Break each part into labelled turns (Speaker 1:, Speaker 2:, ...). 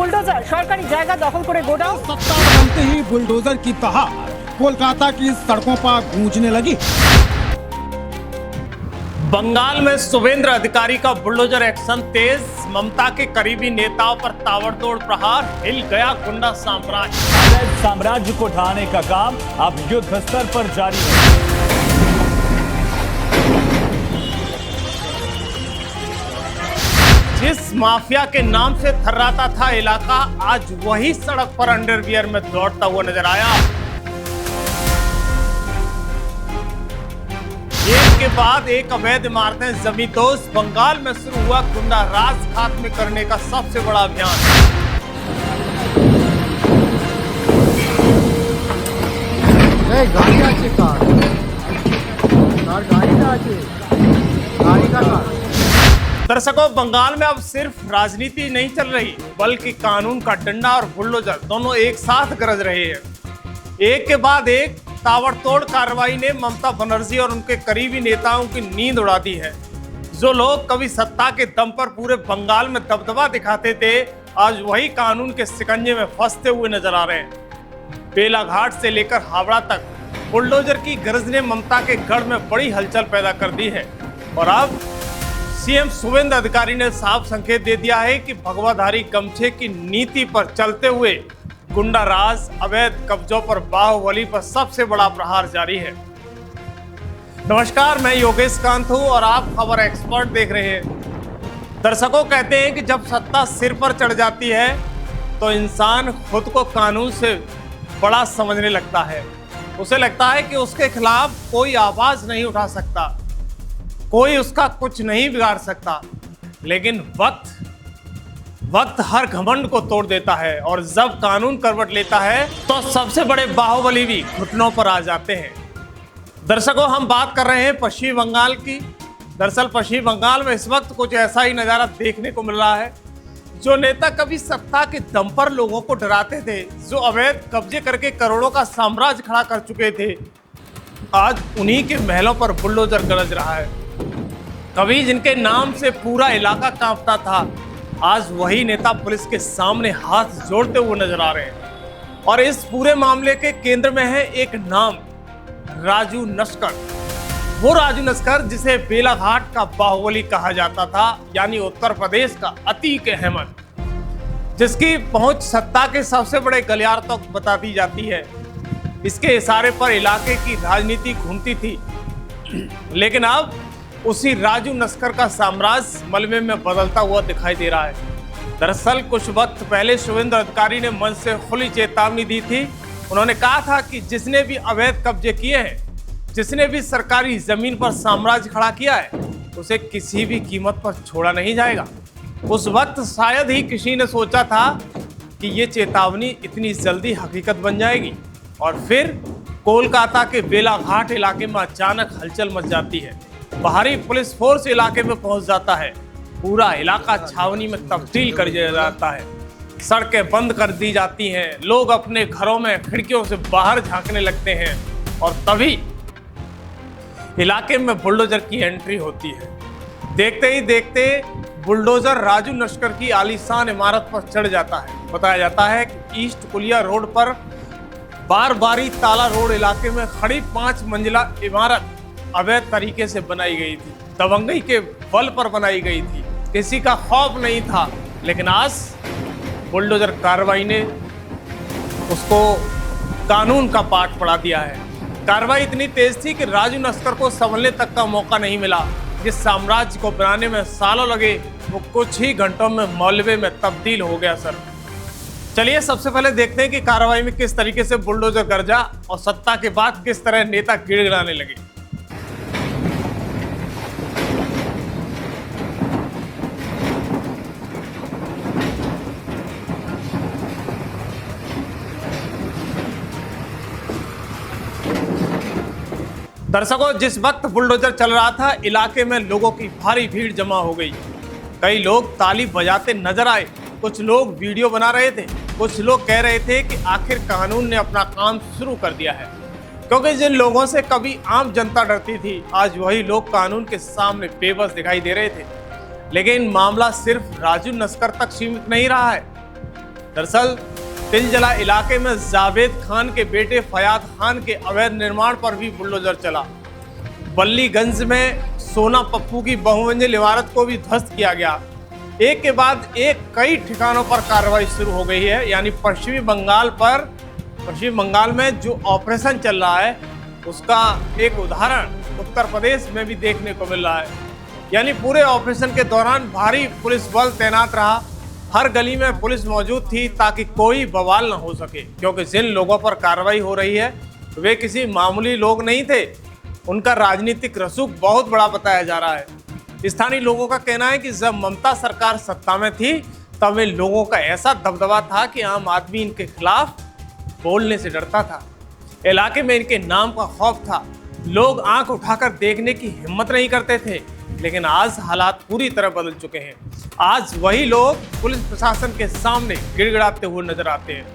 Speaker 1: Bulldozer সরকারি জায়গা দখল করে গোডাউন।
Speaker 2: सत्ता बनते ही बुलडोजर की तहार कोलकाता की सड़कों पर गूंजने लगी।
Speaker 3: बंगाल में शुभेंद्र अधिकारी का बुलडोजर एक्शन तेज, ममता के करीबी नेताओं पर ताबड़तोड़ प्रहार, हिल गया गुंडा साम्राज्य।
Speaker 4: अवैध साम्राज्य को ढाने का काम अब युद्ध स्तर पर जारी है।
Speaker 3: जिस माफिया के नाम से थर्राता था इलाका, आज वही सड़क पर अंडरवियर में दौड़ता हुआ नजर आया। एक के बाद एक अवैध इमारतें जमींदोज, बंगाल में शुरू हुआ गुंडा राज खात्मे करने का सबसे बड़ा अभियान। दर्शकों, बंगाल में अब सिर्फ राजनीति नहीं चल रही, बल्कि कानून का डंडा और बुलडोजर दोनों एक साथ गरज रहे हैं। एक के बाद एक ताबड़तोड़ कार्रवाई ने ममता बनर्जी और उनके करीबी नेताओं की नींद उड़ा दी है। जो लोग कभी सत्ता के दम पर पूरे बंगाल में दबदबा दिखाते थे, आज वही कानून के शिकंजे में फंसते हुए नजर आ रहे हैं। बेलाघाट से लेकर हावड़ा तक बुलडोजर की गरज ने ममता के गढ़ में बड़ी हलचल पैदा कर दी है। और अब सीएम शुभेंद्र अधिकारी ने साफ संकेत दे दिया है कि भगवाधारी गमछे की नीति पर चलते हुए गुंडा राज, अवैध कब्जों पर बाहुबली पर सबसे बड़ा प्रहार जारी है। नमस्कार, मैं योगेश कांत हूं और आप खबर एक्सपर्ट देख रहे हैं। दर्शकों, कहते हैं कि जब सत्ता सिर पर चढ़ जाती है तो इंसान खुद को कानून से बड़ा समझने लगता है। उसे लगता है कि उसके खिलाफ कोई आवाज नहीं उठा सकता, कोई उसका कुछ नहीं बिगाड़ सकता। लेकिन वक्त हर घमंड को तोड़ देता है और जब कानून करवट लेता है तो सबसे बड़े बाहुबली भी घुटनों पर आ जाते हैं। दर्शकों, हम बात कर रहे हैं पश्चिम बंगाल की। दरअसल पश्चिम बंगाल में इस वक्त कुछ ऐसा ही नज़ारा देखने को मिल रहा है। जो नेता कभी सत्ता के दम पर लोगों को डराते थे, जो अवैध कब्जे करके करोड़ों का साम्राज्य खड़ा कर चुके थे, आज उन्हीं के महलों पर बुलडोजर गरज रहा है। कभी जिनके नाम से पूरा इलाका कांपता था, आज वही नेता पुलिस के सामने हाथ जोड़ते हुए नजर आ रहे हैं। और इस पूरे मामले के केंद्र में है एक नाम, राजू नस्कर। वो राजू नस्कर जिसे बेलाघाट का बाहुबली कहा जाता था, यानी उत्तर प्रदेश का अतीक अहमद, जिसकी पहुंच सत्ता के सबसे बड़े गलियार तक बता दी जाती है। इसके इशारे पर इलाके की राजनीति घूमती थी। लेकिन अब उसी राजू नस्कर का साम्राज्य मलबे में बदलता हुआ दिखाई दे रहा है। दरअसल कुछ वक्त पहले शुभेंद्र अधिकारी ने मंच से खुली चेतावनी दी थी। उन्होंने कहा था कि जिसने भी अवैध कब्जे किए हैं, जिसने भी सरकारी जमीन पर साम्राज्य खड़ा किया है, उसे किसी भी कीमत पर छोड़ा नहीं जाएगा। उस वक्त शायद ही किसी ने सोचा था कि ये चेतावनी इतनी जल्दी हकीकत बन जाएगी। और फिर कोलकाता के बेलाघाट इलाके में अचानक हलचल मच जाती है। बाहरी पुलिस फोर्स इलाके में पहुंच जाता है। पूरा इलाका छावनी में तब्दील कर दिया जाता है। सड़कें बंद कर दी जाती हैं। लोग अपने घरों में खिड़कियों से बाहर झांकने लगते हैं। और तभी इलाके में बुलडोजर की एंट्री होती है। देखते ही देखते बुलडोजर राजू नस्कर की आलीशान इमारत पर चढ़ जाता है। बताया जाता है कि ईस्ट कुलिया रोड पर बारबारी ताला रोड इलाके में खड़ी 5 मंजिला इमारत अवैध तरीके से बनाई गई थी। दबंगई के बल पर बनाई गई थी। किसी का खौफ नहीं था। लेकिन आज बुलडोजर कार्रवाई ने उसको कानून का पाठ पढ़ा दिया है। कार्रवाई इतनी तेज थी कि राजू नस्कर को संभलने तक का मौका नहीं मिला। जिस साम्राज्य को बनाने में सालों लगे, वो कुछ ही घंटों में मलबे में तब्दील हो गया। सर, चलिए सबसे पहले देखते हैं कि कार्रवाई में किस तरीके से बुलडोजर गरजा और सत्ता के बाद किस तरह नेता गिड़गिड़ाने लगे। दर्शकों, जिस वक्त बुलडोजर चल रहा था, इलाके में लोगों की भारी भीड़ जमा हो गई। कई लोग ताली बजाते नजर आए, कुछ लोग वीडियो बना रहे थे, कुछ लोग कह रहे थे कि आखिर कानून ने अपना काम शुरू कर दिया है। क्योंकि जिन लोगों से कभी आम जनता डरती थी, आज वही लोग कानून के सामने बेबस दिखाई दे रहे थे। लेकिन मामला सिर्फ राजू नस्कर तक सीमित नहीं रहा है। दरअसल तिलजला इलाके में जावेद खान के बेटे फयाद खान के अवैध निर्माण पर भी बुलडोजर चला। बल्लीगंज में सोना पप्पू की बहुमंजिल इमारत को भी ध्वस्त किया गया। एक के बाद एक कई ठिकानों पर कार्रवाई शुरू हो गई है। यानी पश्चिमी बंगाल में जो ऑपरेशन चल रहा है उसका एक उदाहरण उत्तर प्रदेश में भी देखने को मिल रहा है। यानी पूरे ऑपरेशन के दौरान भारी पुलिस बल तैनात रहा। हर गली में पुलिस मौजूद थी ताकि कोई बवाल न हो सके, क्योंकि जिन लोगों पर कार्रवाई हो रही है वे किसी मामूली लोग नहीं थे। उनका राजनीतिक रसूख बहुत बड़ा बताया जा रहा है। स्थानीय लोगों का कहना है कि जब ममता सरकार सत्ता में थी तब इन लोगों का ऐसा दबदबा था कि आम आदमी इनके खिलाफ बोलने से डरता था। इलाके में इनके नाम का खौफ था। लोग आंख उठाकर देखने की हिम्मत नहीं करते थे। लेकिन आज हालात पूरी तरह बदल चुके हैं। आज वही लोग पुलिस प्रशासन के सामने गिड़गिड़ाते हुए नजर आते हैं।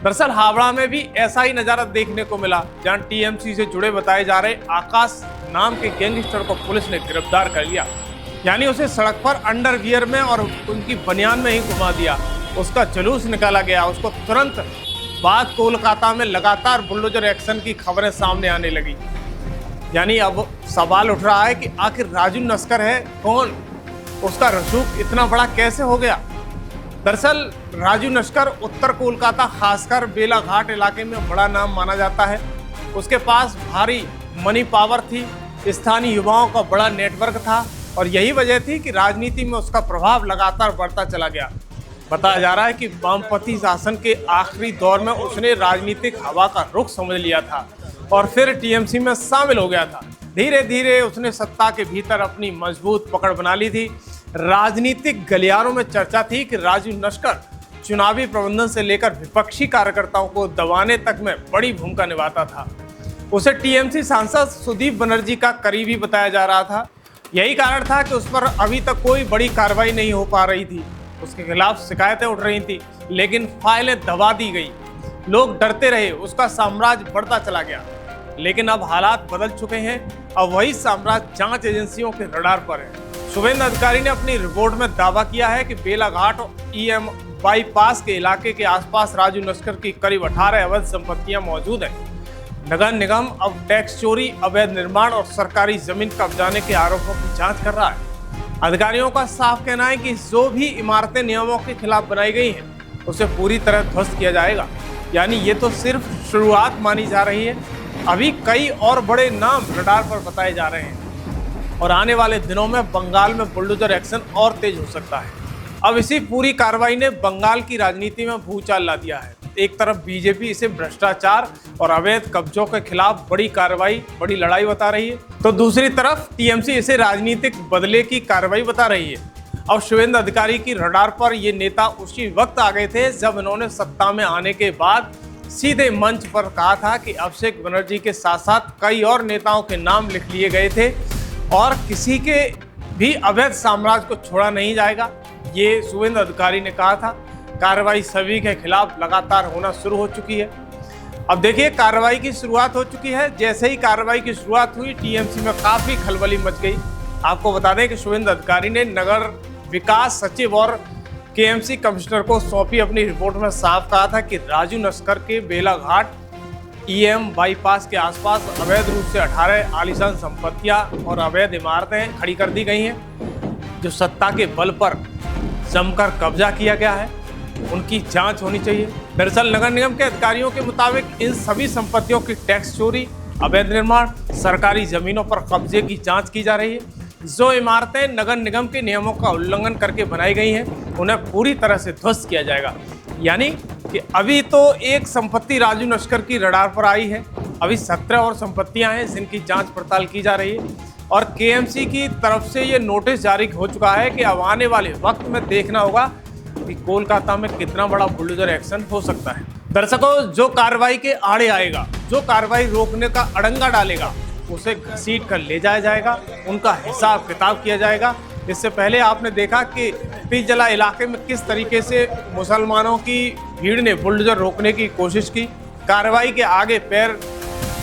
Speaker 3: दरअसल हावड़ा में भी ऐसा ही नजारा देखने को मिला, जहां टीएमसी से जुड़े बताए जा रहे आकाश नाम के गैंगस्टर को पुलिस ने गिरफ्तार कर लिया। यानी उसे सड़क पर अंडरवियर में और उनकी बनियान में ही घुमा दिया। उसका जुलूस निकाला गया। उसको तुरंत बाद कोलकाता में लगातार बुलडोजर एक्शन की खबरें सामने आने लगी। यानी अब सवाल उठ रहा है कि आखिर राजू नस्कर है कौन, उसका रसूख इतना बड़ा कैसे हो गया। दरअसल राजू नस्कर उत्तर कोलकाता खासकर बेलाघाट इलाके में बड़ा नाम माना जाता है। उसके पास भारी मनी पावर थी, स्थानीय युवाओं का बड़ा नेटवर्क था और यही वजह थी कि राजनीति में उसका प्रभाव लगातार बढ़ता चला गया। बताया जा रहा है कि वामपंथी शासन के आखिरी दौर में उसने राजनीतिक हवा का रुख समझ लिया था और फिर टीएमसी में शामिल हो गया था। धीरे धीरे उसने सत्ता के भीतर अपनी मजबूत पकड़ बना ली थी। राजनीतिक गलियारों में चर्चा थी कि राजू नस्कर चुनावी प्रबंधन से लेकर विपक्षी कार्यकर्ताओं को दबाने तक में बड़ी भूमिका निभाता था। उसे टीएमसी सांसद सुदीप बनर्जी का करीबी बताया जा रहा था। यही कारण था कि उस पर अभी तक कोई बड़ी कार्रवाई नहीं हो पा रही थी। उसके खिलाफ शिकायतें उठ रही थी, लेकिन फाइलें दबा दी गई। लोग डरते रहे, उसका साम्राज्य बढ़ता चला गया। लेकिन अब हालात बदल चुके हैं। अब वही साम्राज्य जांच एजेंसियों के रडार पर है। शुभेंद्र अधिकारी ने अपनी रिपोर्ट में दावा किया है कि बेलाघाट ईएम बाईपास के इलाके के आसपास राजू नस्कर की करीब 18 अवैध संपत्तियां मौजूद हैं। नगर निगम अब टैक्स चोरी, अवैध निर्माण और सरकारी जमीन कब्जाने के आरोपों की जांच कर रहा है। अधिकारियों का साफ कहना है कि जो भी इमारतें नियमों के खिलाफ बनाई गई हैं उसे पूरी तरह ध्वस्त किया जाएगा। यानी ये तो सिर्फ शुरुआत मानी जा रही है। अभी कई और बड़े नाम रडार पर बताए जा रहे हैं और आने वाले दिनों में बंगाल में बुलडोजर एक्शन और तेज हो सकता है। अब इसी पूरी कार्रवाई ने बंगाल की राजनीति में भूचाल ला दिया है। एक तरफ बीजेपी इसे भ्रष्टाचार और अवैध कब्जों के खिलाफ बड़ी कार्रवाई, बड़ी लड़ाई बता रही है, तो दूसरी तरफ टीएमसी इसे राजनीतिक बदले की कार्रवाई बता रही है। अब शुभेंद्र अधिकारी की रडार पर ये नेता उसी वक्त आ गए थे जब इन्होंने सत्ता में आने के बाद सीधे मंच पर कहा था कि अभिषेक बनर्जी के साथ साथ कई और नेताओं के नाम लिख लिए गए थे और किसी के भी अवैध साम्राज्य को छोड़ा नहीं जाएगा। ये शुभेंद्र अधिकारी ने कहा था। कार्रवाई सभी के खिलाफ लगातार होना शुरू हो चुकी है। अब देखिए, कार्रवाई की शुरुआत हो चुकी है। जैसे ही कार्रवाई की शुरुआत हुई टीएमसी में काफी खलबली मच गई। आपको बता दें कि शुभेंद्र अधिकारी ने नगर विकास सचिव और केएमसी कमिश्नर को सौंपी अपनी रिपोर्ट में साफ कहा था कि राजू नस्कर के बेलाघाट ईएम बाईपास के आसपास अवैध रूप से 18 आलीशान संपत्तियां और अवैध इमारतें खड़ी कर दी गई हैं, जो सत्ता के बल पर जमकर कब्जा किया गया है। उनकी जांच होनी चाहिए। दरअसल नगर निगम के अधिकारियों के मुताबिक इन सभी संपत्तियों की टैक्स चोरी, अवैध निर्माण, सरकारी जमीनों पर कब्जे की जांच की जा रही है। जो इमारतें नगर निगम के नियमों का उल्लंघन करके बनाई गई हैं उन्हें पूरी तरह से ध्वस्त किया जाएगा। यानी कि अभी तो एक संपत्ति राजू नस्कर की रडार पर आई है। अभी 17 और संपत्तियां हैं जिनकी जांच पड़ताल की जा रही है और केएमसी की तरफ से ये नोटिस जारी हो चुका है कि अब आने वाले वक्त में देखना होगा कि कोलकाता में कितना बड़ा बुलडोजर एक्शन हो सकता है। दर्शकों, जो कार्रवाई के आड़े आएगा, जो कार्रवाई रोकने का अड़ंगा डालेगा, उसे घसीट कर ले जाया जाएगा, उनका हिसाब किताब किया जाएगा। इससे पहले आपने देखा कि तिलजला इलाके में किस तरीके से मुसलमानों की भीड़ ने बुलडोजर रोकने की कोशिश की, कार्रवाई के आगे पैर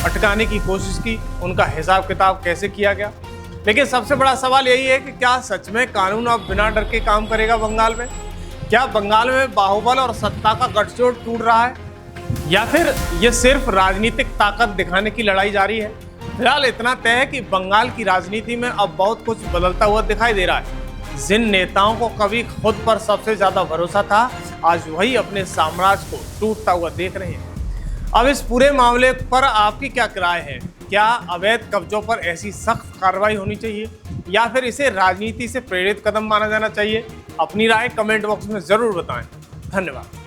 Speaker 3: अटकाने की कोशिश की, उनका हिसाब किताब कैसे किया गया। लेकिन सबसे बड़ा सवाल यही है कि क्या सच में कानून अब बिना डर के काम करेगा बंगाल में? क्या बंगाल में बाहुबल और सत्ता का गठजोड़ टूट रहा है, या फिर ये सिर्फ राजनीतिक ताकत दिखाने की लड़ाई जारी है? फिलहाल इतना तय है कि बंगाल की राजनीति में अब बहुत कुछ बदलता हुआ दिखाई दे रहा है। जिन नेताओं को कभी खुद पर सबसे ज्यादा भरोसा था, आज वही अपने साम्राज्य को टूटता हुआ देख रहे हैं। अब इस पूरे मामले पर आपकी क्या राय है? क्या अवैध कब्जों पर ऐसी सख्त कार्रवाई होनी चाहिए, या फिर इसे राजनीति से प्रेरित कदम माना जाना चाहिए? अपनी राय कमेंट बॉक्स में जरूर बताएं। धन्यवाद।